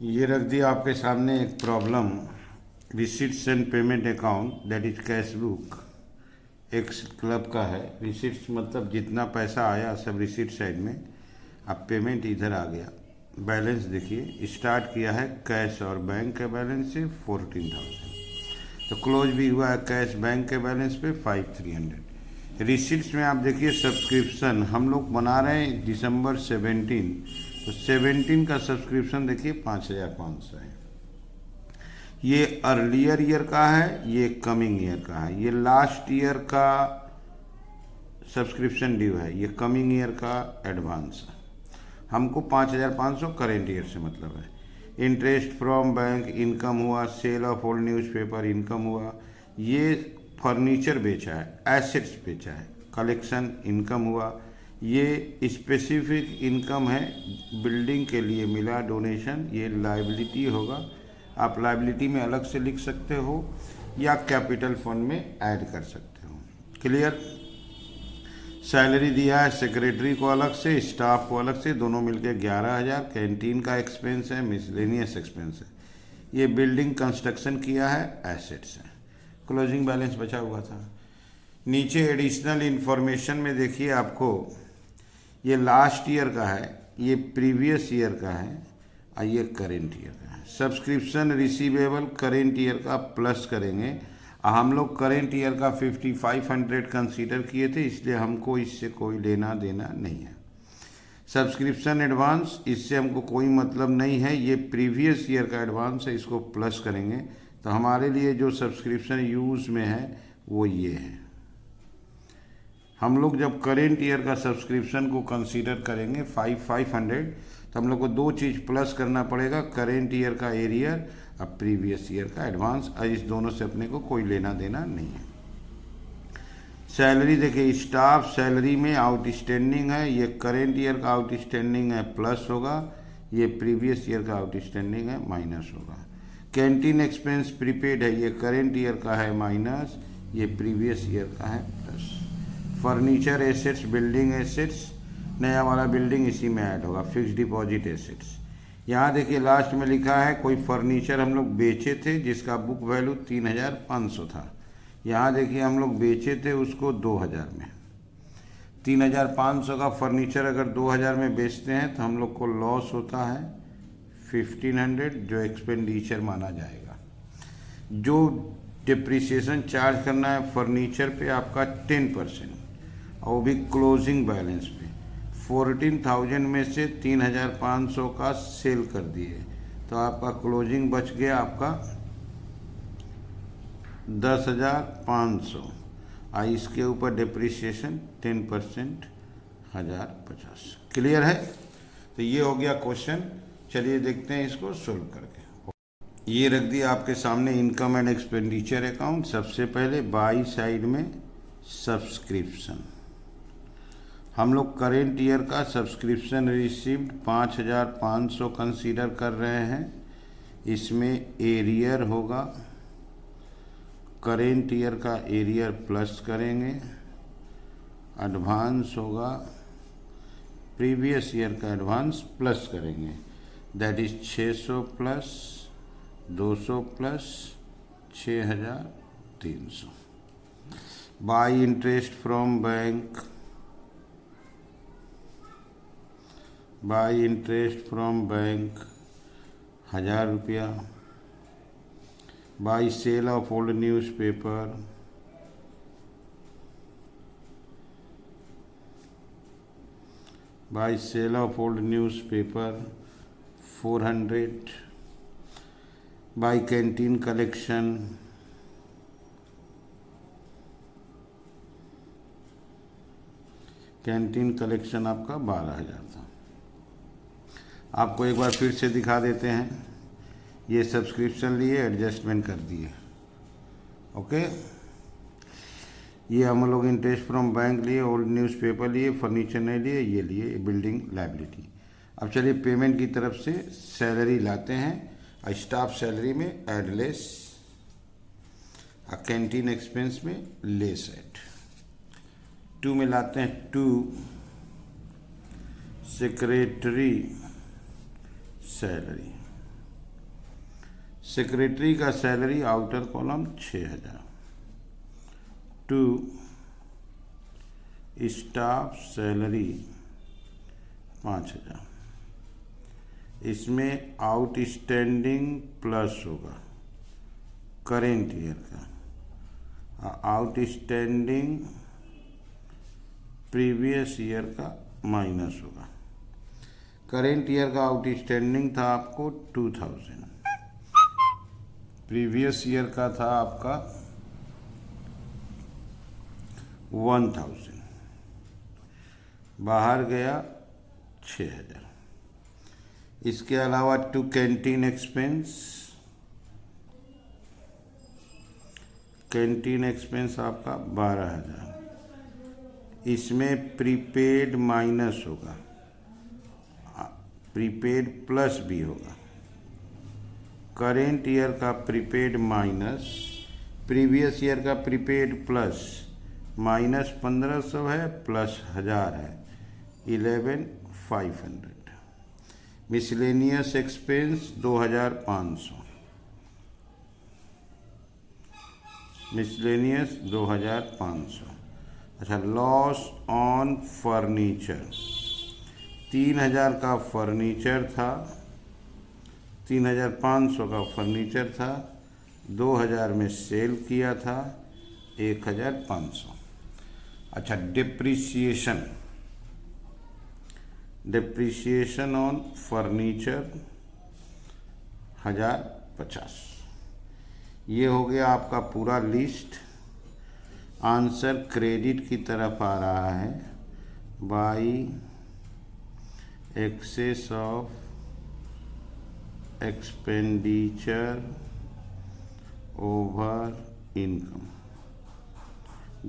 ये रख दिया आपके सामने एक problem. Receipts and payment account that is cash book एक क्लब का है। रिसीट्स मतलब जितना पैसा आया सब रिसीट साइड में, अब पेमेंट इधर आ गया। बैलेंस देखिए, स्टार्ट किया है कैश और बैंक के बैलेंस से 14,000, तो क्लोज भी हुआ है कैश बैंक के बैलेंस पे 5,300। रिसीट्स में आप देखिए सब्सक्रिप्शन हम लोग बना रहे हैं दिसंबर 17, तो 17 का सब्सक्रिप्शन देखिए 5,500 है। ये अर्लियर ईयर का है, ये कमिंग ईयर का है। ये लास्ट ईयर का सब्सक्रिप्शन ड्यू है, ये कमिंग ईयर का एडवांस है। हमको 5,500 करेंट ईयर से मतलब है। इंटरेस्ट फ्रॉम बैंक इनकम हुआ, sale of old newspaper income हुआ, ये फर्नीचर बेचा है, एसेट्स बेचा है, कलेक्शन इनकम हुआ। ये स्पेसिफिक इनकम है, बिल्डिंग के लिए मिला डोनेशन, ये लायबिलिटी होगा। आप लायबिलिटी में अलग से लिख सकते हो या कैपिटल फंड में ऐड कर सकते हो। क्लियर। सैलरी दिया है सेक्रेटरी को अलग से, स्टाफ को अलग से, दोनों मिलके 11,000। कैंटीन का एक्सपेंस है, मिसलेनियस एक्सपेंस है। ये बिल्डिंग कंस्ट्रक्शन किया है, एसेट्स है। क्लोजिंग बैलेंस बचा हुआ था। नीचे एडिशनल इंफॉर्मेशन में देखिए आपको, ये लास्ट ईयर का है, ये प्रीवियस ईयर का है और ये करेंट ईयर का है। सब्सक्रिप्शन रिसीवेबल करेंट ईयर का प्लस करेंगे। हम लोग करेंट ईयर का 5,500 कंसीडर किए थे, इसलिए हमको इससे कोई लेना देना नहीं है। सब्सक्रिप्शन एडवांस, इससे हमको कोई मतलब नहीं है, ये प्रीवियस ईयर का एडवांस है, इसको प्लस करेंगे। तो हमारे लिए जो सब्सक्रिप्शन यूज़ में है वो ये है। हम लोग जब करेंट ईयर का सब्सक्रिप्शन को कंसीडर करेंगे 5,500, तो हम लोग को दो चीज़ प्लस करना पड़ेगा, करेंट ईयर का एरियर और प्रीवियस ईयर का एडवांस। और इस दोनों से अपने को कोई लेना देना नहीं है। सैलरी देखिए, स्टाफ सैलरी में आउटस्टैंडिंग है, ये करेंट ईयर का आउटस्टैंडिंग है प्लस होगा, ये प्रीवियस ईयर का आउटस्टैंडिंग है माइनस होगा। कैंटीन एक्सपेंस प्रीपेड है, ये करेंट ईयर का है माइनस, ये प्रीवियस ईयर का है plus. Furniture assets, building assets, नया वाला बिल्डिंग इसी में ऐड होगा। फिक्स डिपॉजिट एसेट्स, यहाँ देखिए लास्ट में लिखा है कोई फर्नीचर हम लोग बेचे थे जिसका बुक वैल्यू 3,500 था। यहाँ देखिए हम लोग बेचे थे उसको 2,000 में। 3,500 का फर्नीचर अगर 2,000 में बेचते हैं तो हम लोग को लॉस होता है 1,500, जो एक्सपेंडिचर माना जाएगा। जो डिप्रिसिएशन चार्ज करना है फर्नीचर पे आपका 10%, और वो भी क्लोजिंग बैलेंस पे। 14,000 में से 3,500 का सेल कर दिए, तो आपका क्लोजिंग बच गया आपका 10,500, और इसके ऊपर डिप्रिसिएशन 10% 1,050। क्लियर है। तो ये हो गया क्वेश्चन। चलिए देखते हैं इसको सोल्व करके। ये रख दिया आपके सामने इनकम एंड एक्सपेंडिचर अकाउंट। सबसे पहले बाई साइड में सब्सक्रिप्शन, हम लोग करेंट ईयर का सब्सक्रिप्शन रिसीव्ड 5,500 कंसीडर कर रहे हैं। इसमें एरियर होगा, करेंट ईयर का एरियर प्लस करेंगे, एडवांस होगा, प्रीवियस ईयर का एडवांस प्लस करेंगे, that is 600 plus 200 plus 6,300। By interest from bank, by interest from bank 1,000 रुपया। By sale of old newspaper, by sale of old newspaper 400। By canteen collection, canteen collection आपका 12,000 था। आपको एक बार फिर से दिखा देते हैं। ये सब्सक्रिप्शन लिए, एडजस्टमेंट कर दिए, ओके। ये हम लोग इंटरेस्ट फ्रॉम बैंक लिए, ओल्ड न्यूज़पेपर लिए, फर्नीचर नहीं लिए, ये लिए बिल्डिंग लायबिलिटी। अब चलिए पेमेंट की तरफ से सैलरी लाते हैं। स्टाफ सैलरी में एडलेस, कैंटीन एक्सपेंस में लेस एड। 2 में लाते हैं 2 सेक्रेटरी सैलरी, सेक्रेटरी का salary outer column 6,000। 2 staff salary 5,000। इसमें आउटस्टैंडिंग प्लस होगा करेंट ईयर का, आउटस्टैंडिंग प्रीवियस ईयर का माइनस होगा। करेंट ईयर का आउटस्टैंडिंग था आपको 2,000, प्रीवियस ईयर का था आपका 1,000, बाहर गया 6,000। इसके अलावा 2 कैंटीन एक्सपेंस, कैंटीन एक्सपेंस आपका 12,000। इसमें प्रीपेड माइनस होगा, प्रीपेड प्लस भी होगा। करेंट ईयर का प्रीपेड माइनस प्रीवियस ईयर का प्रीपेड प्लस, माइनस 1,500 है प्लस 1,000 है 11,500। Miscellaneous expense 2,500, miscellaneous 2,500। अच्छा, लॉस ऑन फर्नीचर 3,000 का फर्नीचर था, 3,500 का फर्नीचर था, 2,000 में सेल किया था 1,500। अच्छा, डिप्रिसिएशन, डिप्रिसिएशन ऑन फर्नीचर 1,050। ये हो गया आपका पूरा लिस्ट। आंसर क्रेडिट की तरफ आ रहा है by excess of expenditure over income,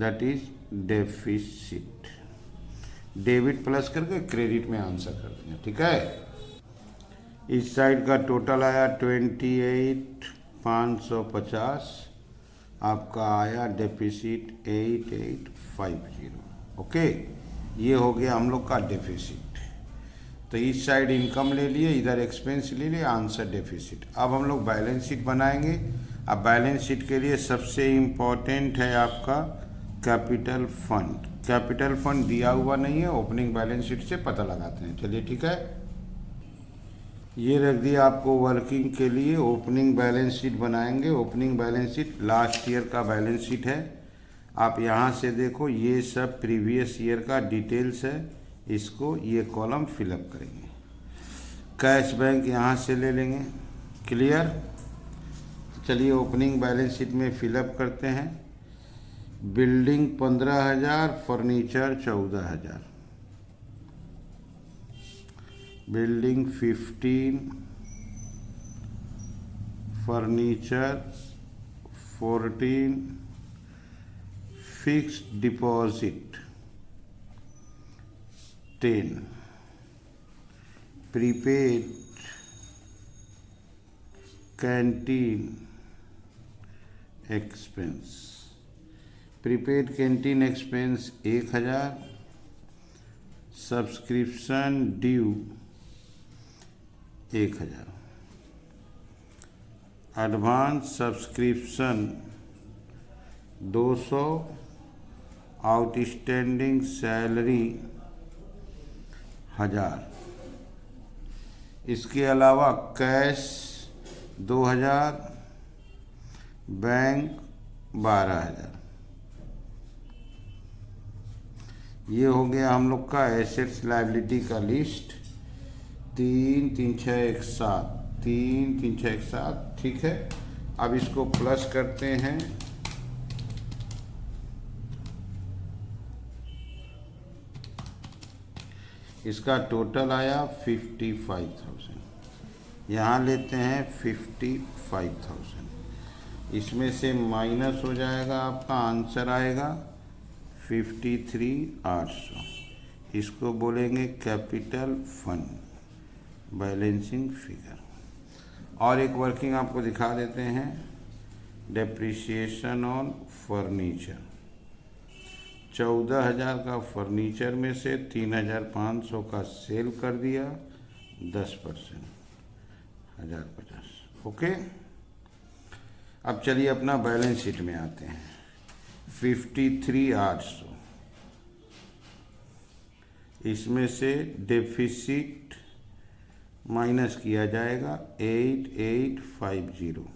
that is deficit. Debit plus करके क्रेडिट में आंसर कर देंगे, ठीक है। इस साइड का टोटल आया 28,550, आपका आया डेफिसिट 8,850। ओके, ये हो गया हम लोग का डेफिसिट। तो इस साइड इनकम ले लिए, इधर एक्सपेंस ले लिए, आंसर डेफिसिट। अब हम लोग बैलेंस शीट बनाएंगे। अब बैलेंस शीट के लिए सबसे इम्पोर्टेंट है आपका कैपिटल फंड। कैपिटल फंड दिया हुआ नहीं है, ओपनिंग बैलेंस शीट से पता लगाते हैं। चलिए ठीक है, ये रख दिया आपको वर्किंग के लिए। ओपनिंग बैलेंस शीट बनाएंगे। Opening balance sheet last year का बैलेंस शीट है। आप यहाँ से देखो, ये सब प्रीवियस ईयर का डिटेल्स है। इसको ये कॉलम फिलअप करेंगे। कैश बैंक यहाँ से ले लेंगे। क्लियर। चलिए ओपनिंग बैलेंस शीट में फिलअप करते हैं। Building 15,000, furniture 14,000, building 15, furniture 14, fixed deposit 10, prepaid canteen expense, prepaid canteen expense 1,000, subscription due 1,000, advance subscription 200, outstanding salary 1,000। इसके अलावा कैश 2,000, बैंक 12,000। ये हो गया हम लोग का एसेट्स लायबिलिटी का लिस्ट। 3, 3, 6, 1, 7, 3, 3, 6, 1, 7, ठीक है। अब इसको प्लस करते हैं। इसका टोटल आया 55,000। यहाँ लेते हैं 55,000। इसमें से माइनस हो जाएगा, आपका आंसर आएगा 53,800। इसको बोलेंगे कैपिटल फंड बैलेंसिंग फिगर। और एक वर्किंग आपको दिखा देते हैं। डेप्रिसिएशन ऑन फर्नीचर 14,000 का फर्नीचर में से 3,500 का सेल कर दिया, 10%, 1,050। ओके। अब चलिए अपना बैलेंस शीट में आते हैं। 53,800, इसमें से डेफिसिट माइनस किया जाएगा 8850,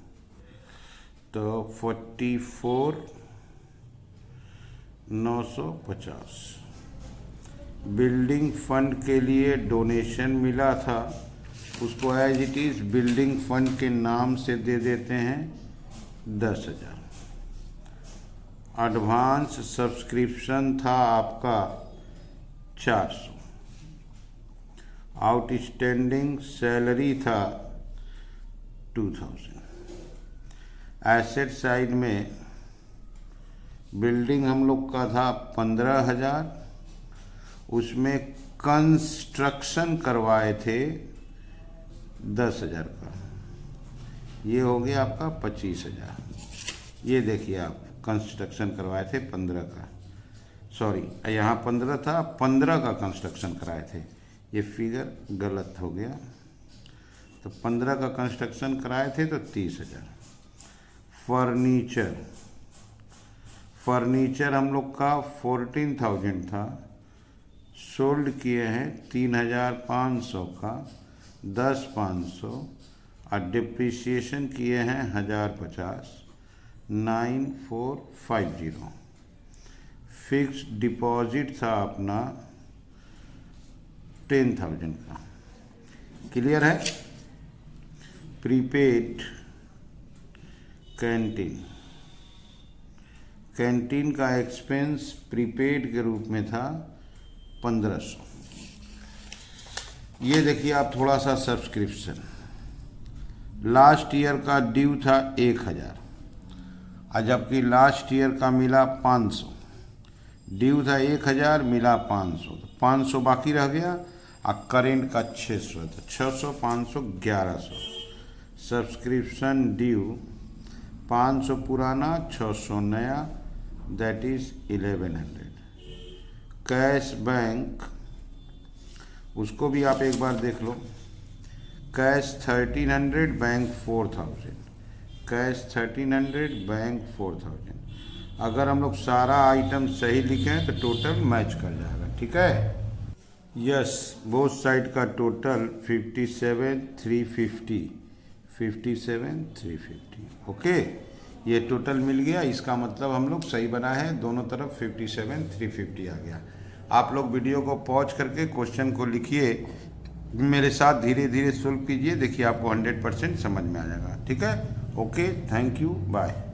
तो 44,950। बिल्डिंग फंड के लिए डोनेशन मिला था, उसको as it is building fund के नाम से दे देते हैं 10,000। एडवांस सब्सक्रिप्शन था आपका 400। आउटस्टैंडिंग सैलरी था 2000। एसेट साइड में बिल्डिंग हम लोग का था 15,000, उसमें कंस्ट्रक्शन करवाए थे 10,000 का, ये हो गया आपका 25,000। ये देखिए आप कंस्ट्रक्शन करवाए थे 15 का, सॉरी यहाँ 15 था, 15 का कंस्ट्रक्शन कराए थे, ये फिगर गलत हो गया। तो 15 का कंस्ट्रक्शन कराए थे तो 30,000। फर्नीचर हम लोग का 14,000 था, सोल्ड किए हैं 3,500 का, 10,500 और डिप्रिसिएशन किए हैं 1,050, 9,450। फिक्स्ड डिपॉजिट था अपना 10,000 का। क्लियर है? प्रीपेड कैंटीन का एक्सपेंस प्रीपेड के रूप में था 1,500। ये देखिए आप थोड़ा सा सब्सक्रिप्शन, लास्ट ईयर का ड्यू था 1,000 और जबकि लास्ट ईयर का मिला 500। ड्यू था 1,000, मिला 500, तो 500 बाकी रह गया और करेंट का 600, तो 600, 500, 1100। सब्सक्रिप्शन ड्यू 500 पुराना, 600 नया, दैट इज 1100। कैश बैंक, उसको भी आप एक बार देख लो। Cash 1,300, bank 4,000। Cash 1,300, bank 4,000। अगर हम लोग सारा आइटम सही लिखें तो टोटल मैच कर जाएगा। ठीक है? यस, बोथ साइड का टोटल 57,350, 57,350। ओके, ये टोटल मिल गया, इसका मतलब हम लोग सही बना है, दोनों तरफ 57,350 आ गया। आप लोग वीडियो को पॉज करके क्वेश्चन को लिखिए, मेरे साथ धीरे धीरे सॉल्व कीजिए, देखिए आपको 100% समझ में आ जाएगा। ठीक है? Okay, thank you, bye.